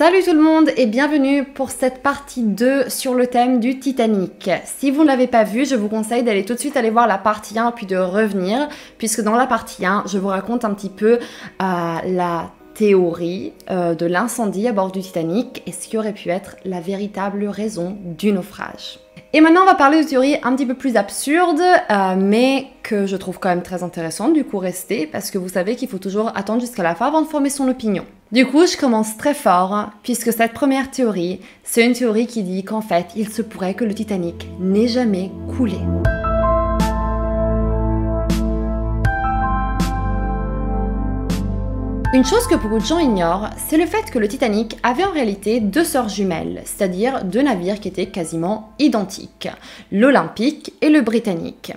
Salut tout le monde et bienvenue pour cette partie 2 sur le thème du Titanic. Si vous ne l'avez pas vu, je vous conseille d'aller tout de suite aller voir la partie 1 puis de revenir, puisque dans la partie 1, je vous raconte un petit peu la théorie de l'incendie à bord du Titanic et ce qui aurait pu être la véritable raison du naufrage. Et maintenant, on va parler de théories un petit peu plus absurdes, mais que je trouve quand même très intéressantes. Du coup, restez, parce que vous savez qu'il faut toujours attendre jusqu'à la fin avant de former son opinion. Du coup, je commence très fort, puisque cette première théorie, c'est une théorie qui dit qu'en fait, il se pourrait que le Titanic n'ait jamais coulé. Une chose que beaucoup de gens ignorent, c'est le fait que le Titanic avait en réalité deux sœurs jumelles, c'est-à-dire deux navires qui étaient quasiment identiques, l'Olympic et le Britannic.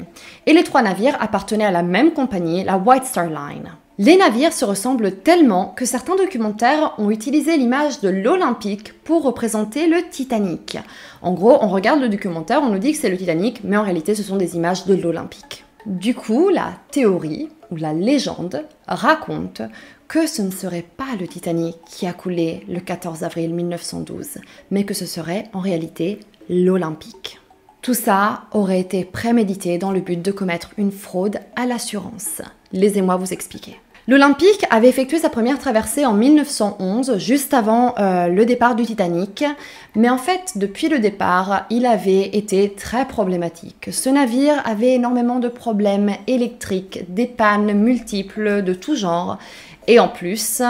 Et les trois navires appartenaient à la même compagnie, la White Star Line. Les navires se ressemblent tellement que certains documentaires ont utilisé l'image de l'Olympic pour représenter le Titanic. En gros, on regarde le documentaire, on nous dit que c'est le Titanic, mais en réalité ce sont des images de l'Olympic. Du coup, la théorie, ou la légende, raconte que ce ne serait pas le Titanic qui a coulé le 14 avril 1912, mais que ce serait en réalité l'Olympic. Tout ça aurait été prémédité dans le but de commettre une fraude à l'assurance. Laissez-moi vous expliquer. L'Olympic avait effectué sa première traversée en 1911, juste avant le départ du Titanic, mais en fait, depuis le départ, il avait été très problématique. Ce navire avait énormément de problèmes électriques, des pannes multiples de tout genre, et en plus,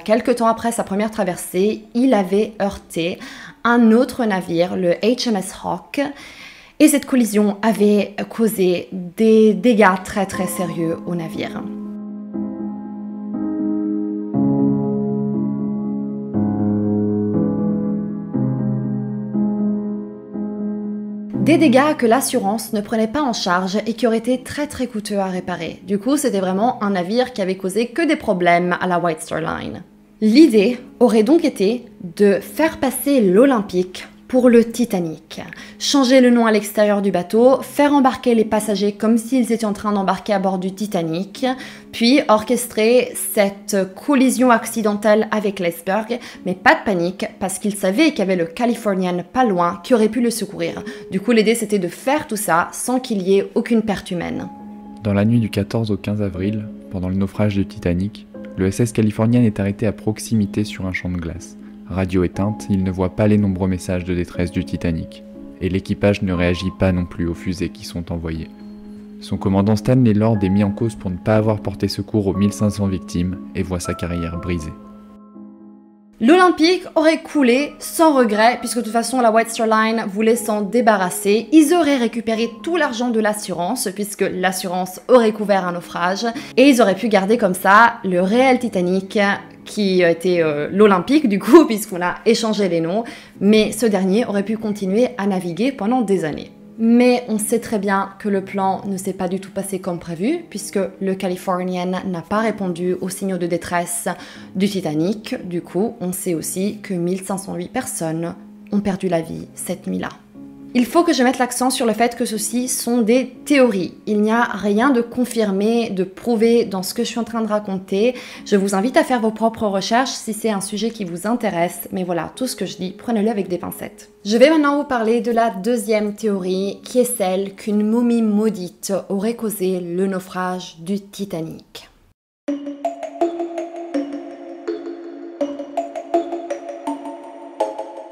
quelques temps après sa première traversée, il avait heurté un autre navire, le HMS Hawke, et cette collision avait causé des dégâts très très sérieux au navire. Des dégâts que l'assurance ne prenait pas en charge et qui auraient été très très coûteux à réparer. Du coup, c'était vraiment un navire qui avait causé que des problèmes à la White Star Line. L'idée aurait donc été de faire passer l'Olympic pour le Titanic. Changer le nom à l'extérieur du bateau, faire embarquer les passagers comme s'ils étaient en train d'embarquer à bord du Titanic, puis orchestrer cette collision accidentelle avec l'iceberg, mais pas de panique parce qu'ils savaient qu'il y avait le Californian pas loin qui aurait pu le secourir. Du coup, l'idée c'était de faire tout ça sans qu'il y ait aucune perte humaine. Dans la nuit du 14 au 15 avril, pendant le naufrage du Titanic, le SS Californian est arrêté à proximité sur un champ de glace. Radio éteinte, il ne voit pas les nombreux messages de détresse du Titanic, et l'équipage ne réagit pas non plus aux fusées qui sont envoyées. Son commandant Stanley Lord est mis en cause pour ne pas avoir porté secours aux 1500 victimes et voit sa carrière brisée. L'Olympic aurait coulé sans regret, puisque de toute façon la White Star Line voulait s'en débarrasser. Ils auraient récupéré tout l'argent de l'assurance, puisque l'assurance aurait couvert un naufrage, et ils auraient pu garder comme ça le réel Titanic, qui était l'Olympic du coup, puisqu'on a échangé les noms, mais ce dernier aurait pu continuer à naviguer pendant des années. Mais on sait très bien que le plan ne s'est pas du tout passé comme prévu, puisque le Californian n'a pas répondu aux signaux de détresse du Titanic. Du coup, on sait aussi que 1508 personnes ont perdu la vie cette nuit-là. Il faut que je mette l'accent sur le fait que ceci sont des théories. Il n'y a rien de confirmé, de prouvé dans ce que je suis en train de raconter. Je vous invite à faire vos propres recherches si c'est un sujet qui vous intéresse. Mais voilà, tout ce que je dis, prenez-le avec des pincettes. Je vais maintenant vous parler de la deuxième théorie, qui est celle qu'une momie maudite aurait causé le naufrage du Titanic.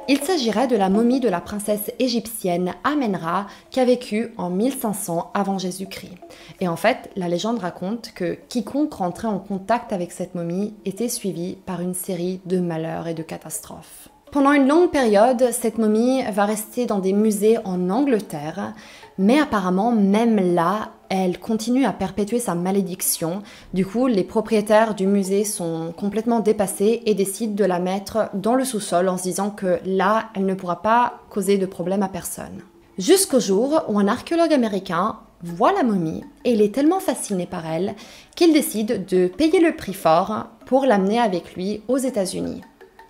Il s'agirait de la momie de la princesse égyptienne Amenra qui a vécu en 1500 avant Jésus-Christ. Et en fait, la légende raconte que quiconque rentrait en contact avec cette momie était suivi par une série de malheurs et de catastrophes. Pendant une longue période, cette momie va rester dans des musées en Angleterre, mais apparemment, même là, elle continue à perpétuer sa malédiction. Du coup, les propriétaires du musée sont complètement dépassés et décident de la mettre dans le sous-sol en se disant que là, elle ne pourra pas causer de problème à personne. Jusqu'au jour où un archéologue américain voit la momie et il est tellement fasciné par elle qu'il décide de payer le prix fort pour l'amener avec lui aux États-Unis.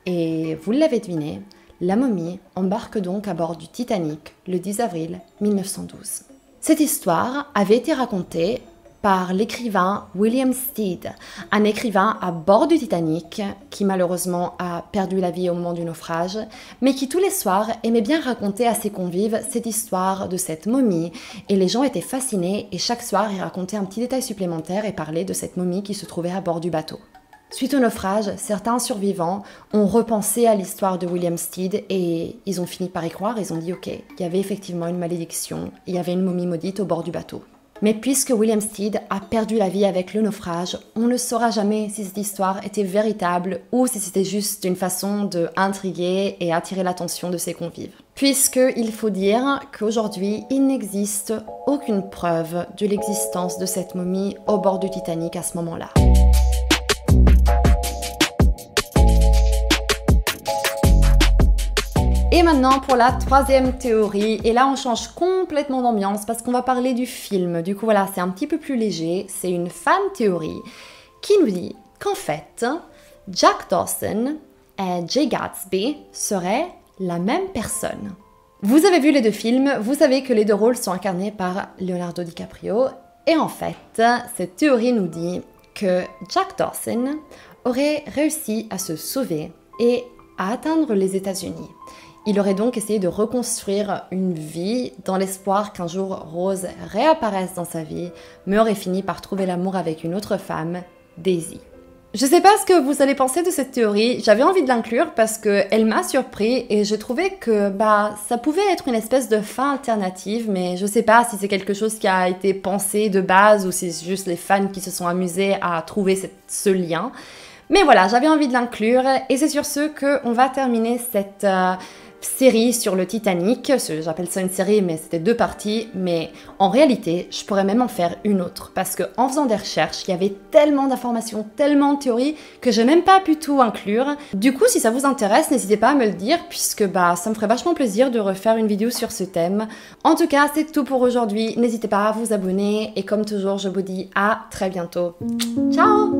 Et vous l'avez deviné, la momie embarque donc à bord du Titanic le 10 avril 1912. Cette histoire avait été racontée par l'écrivain William Stead, un écrivain à bord du Titanic qui malheureusement a perdu la vie au moment du naufrage, mais qui tous les soirs aimait bien raconter à ses convives cette histoire de cette momie, et les gens étaient fascinés et chaque soir il racontait un petit détail supplémentaire et parlait de cette momie qui se trouvait à bord du bateau. Suite au naufrage, certains survivants ont repensé à l'histoire de William Stead et ils ont fini par y croire, ils ont dit ok, il y avait effectivement une malédiction, il y avait une momie maudite au bord du bateau. Mais puisque William Stead a perdu la vie avec le naufrage, on ne saura jamais si cette histoire était véritable ou si c'était juste une façon de intriguer et attirer l'attention de ses convives. Puisqu'il faut dire qu'aujourd'hui, il n'existe aucune preuve de l'existence de cette momie au bord du Titanic à ce moment-là. Et maintenant pour la troisième théorie, et là on change complètement d'ambiance parce qu'on va parler du film. Du coup voilà, c'est un petit peu plus léger, c'est une fan théorie qui nous dit qu'en fait, Jack Dawson et Jay Gatsby seraient la même personne. Vous avez vu les deux films, vous savez que les deux rôles sont incarnés par Leonardo DiCaprio, et en fait, cette théorie nous dit que Jack Dawson aurait réussi à se sauver et à atteindre les États-Unis. Il aurait donc essayé de reconstruire une vie dans l'espoir qu'un jour Rose réapparaisse dans sa vie, mais aurait fini par trouver l'amour avec une autre femme, Daisy. Je sais pas ce que vous allez penser de cette théorie, j'avais envie de l'inclure parce qu'elle m'a surpris et j'ai trouvé que ça pouvait être une espèce de fin alternative, mais je sais pas si c'est quelque chose qui a été pensé de base ou si c'est juste les fans qui se sont amusés à trouver ce lien. Mais voilà, j'avais envie de l'inclure et c'est sur ce qu'on va terminer cette série sur le Titanic. J'appelle ça une série, mais c'était 2 parties. Mais en réalité, je pourrais même en faire une autre. Parce qu'en faisant des recherches, il y avait tellement d'informations, tellement de théories, que j'ai même pas pu tout inclure. Du coup, si ça vous intéresse, n'hésitez pas à me le dire, puisque ça me ferait vachement plaisir de refaire une vidéo sur ce thème. En tout cas, c'est tout pour aujourd'hui. N'hésitez pas à vous abonner. Et comme toujours, je vous dis à très bientôt. Ciao!